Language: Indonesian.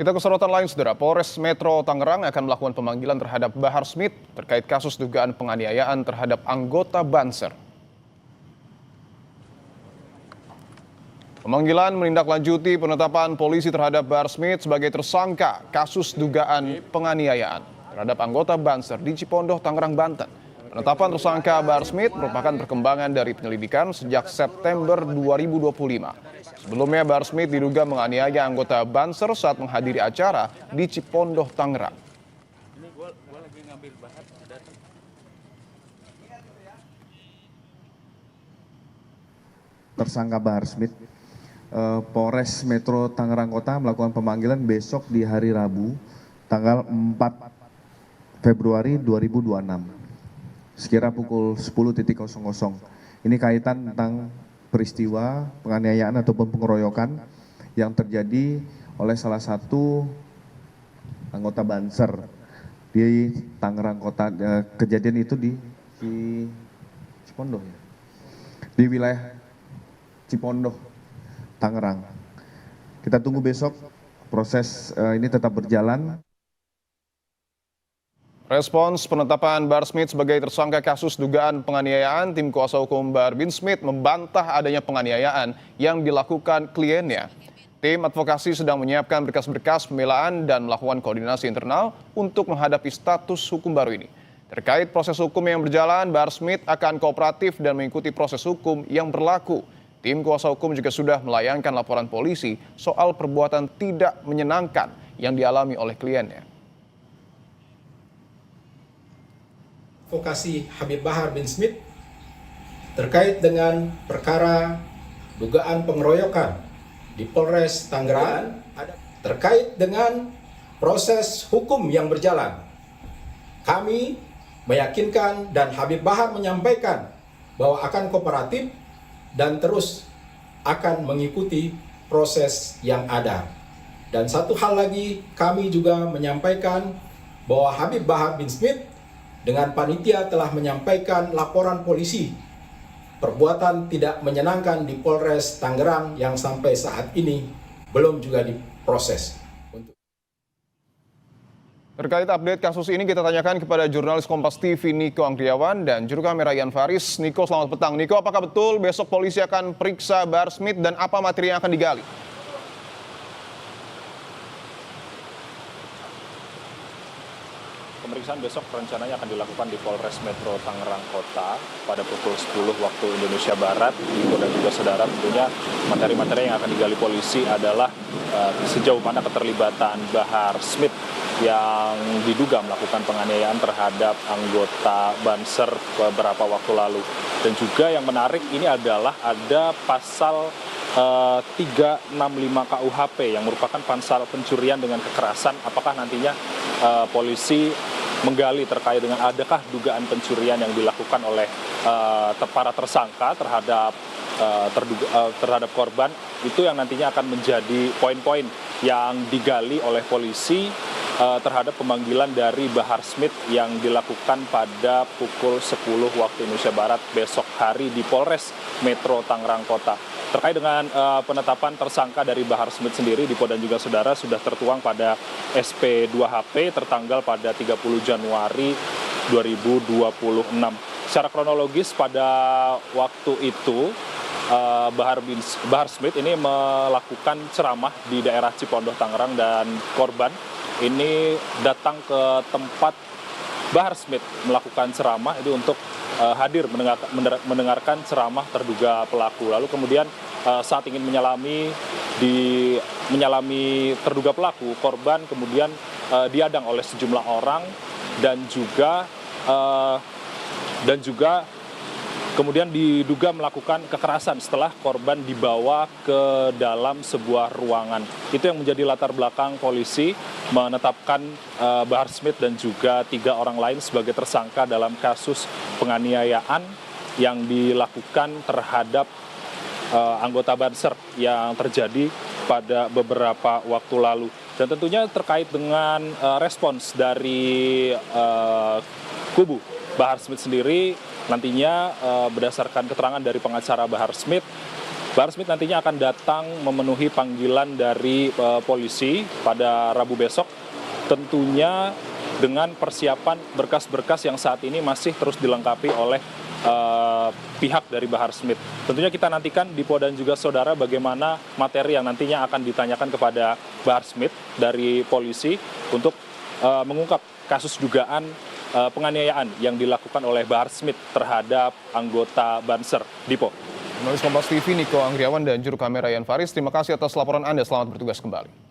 Kita ke sorotan lain, Saudara. Polres Metro Tangerang akan melakukan pemanggilan terhadap Bahar Smith terkait kasus dugaan penganiayaan terhadap anggota Banser. Pemanggilan menindaklanjuti penetapan polisi terhadap Bahar Smith sebagai tersangka kasus dugaan penganiayaan terhadap anggota Banser di Cipondoh, Tangerang, Banten. Penetapan tersangka Bahar Smith merupakan perkembangan dari penyelidikan sejak September 2025. Sebelumnya Bahar Smith diduga menganiaya anggota Banser saat menghadiri acara di Cipondoh, Tangerang. Tersangka Bahar Smith, Polres Metro Tangerang Kota melakukan pemanggilan besok di hari Rabu, tanggal 4 Februari 2026, sekira pukul 10.00. Ini kaitan tentang peristiwa penganiayaan ataupun pengeroyokan yang terjadi oleh salah satu anggota Banser di Tangerang Kota. Kejadian itu di Cipondoh, ya? Di wilayah Cipondoh, Tangerang. Kita tunggu besok, proses ini tetap berjalan. Respons penetapan Bahar Smith sebagai tersangka kasus dugaan penganiayaan, tim kuasa hukum Bahar bin Smith membantah adanya penganiayaan yang dilakukan kliennya. Tim advokasi sedang menyiapkan berkas-berkas pembelaan dan melakukan koordinasi internal untuk menghadapi status hukum baru ini. Terkait proses hukum yang berjalan, Bahar Smith akan kooperatif dan mengikuti proses hukum yang berlaku. Tim kuasa hukum juga sudah melayangkan laporan polisi soal perbuatan tidak menyenangkan yang dialami oleh kliennya. Advokasi Habib Bahar bin Smith terkait dengan perkara dugaan pengeroyokan di Polres Tangerang terkait dengan proses hukum yang berjalan. Kami meyakinkan dan Habib Bahar menyampaikan bahwa akan kooperatif dan terus akan mengikuti proses yang ada. Dan satu hal lagi, kami juga menyampaikan bahwa Habib Bahar bin Smith dengan panitia telah menyampaikan laporan polisi perbuatan tidak menyenangkan di Polres Tangerang yang sampai saat ini belum juga diproses. Terkait update kasus ini kita tanyakan kepada jurnalis Kompas TV Niko Angriawan dan juru kamera Ian Faris. Niko, selamat petang. Niko, apakah betul besok polisi akan periksa Bahar Smith dan apa materi yang akan digali? Pemeriksaan besok rencananya akan dilakukan di Polres Metro Tangerang Kota pada pukul 10 waktu Indonesia Barat. Niko dan juga saudara, tentunya materi-materi yang akan digali polisi adalah sejauh mana keterlibatan Bahar Smith yang diduga melakukan penganiayaan terhadap anggota Banser beberapa waktu lalu. Dan juga yang menarik ini adalah ada pasal 365 KUHP yang merupakan pasal pencurian dengan kekerasan. Apakah nantinya polisi menggali terkait dengan adakah dugaan pencurian yang dilakukan oleh para tersangka terhadap korban, itu yang nantinya akan menjadi poin-poin yang digali oleh polisi terhadap pemanggilan dari Bahar Smith yang dilakukan pada pukul 10 waktu Indonesia Barat besok hari di Polres Metro Tangerang Kota. Terkait dengan penetapan tersangka dari Bahar Smith sendiri, Dipo dan juga saudara, sudah tertuang pada SP 2HP tertanggal pada 30 Januari 2026. Secara kronologis pada waktu itu Bahar Smith ini melakukan ceramah di daerah Cipondoh, Tangerang, dan korban ini datang ke tempat Bahar Smith melakukan ceramah itu untuk hadir mendengarkan ceramah terduga pelaku. Lalu kemudian saat ingin menyalami terduga pelaku, korban kemudian diadang oleh sejumlah orang dan juga kemudian diduga melakukan kekerasan setelah korban dibawa ke dalam sebuah ruangan. Itu yang menjadi latar belakang polisi menetapkan Bahar Smith dan juga 3 orang lain sebagai tersangka dalam kasus penganiayaan yang dilakukan terhadap anggota Banser yang terjadi pada beberapa waktu lalu. Dan tentunya terkait dengan respons dari kubu Bahar Smith sendiri, nantinya berdasarkan keterangan dari pengacara Bahar Smith, Bahar Smith nantinya akan datang memenuhi panggilan dari polisi pada Rabu besok, tentunya dengan persiapan berkas-berkas yang saat ini masih terus dilengkapi oleh pihak dari Bahar Smith. Tentunya kita nantikan Dipo dan juga saudara bagaimana materi yang nantinya akan ditanyakan kepada Bahar Smith dari polisi untuk mengungkap kasus dugaan penganiayaan yang dilakukan oleh Bahar Smith terhadap anggota Banser. Dipo. Jurnalis Kompas TV Niko Anggriawan dan juru kamera Yan Faris, terima kasih atas laporan Anda. Selamat bertugas kembali.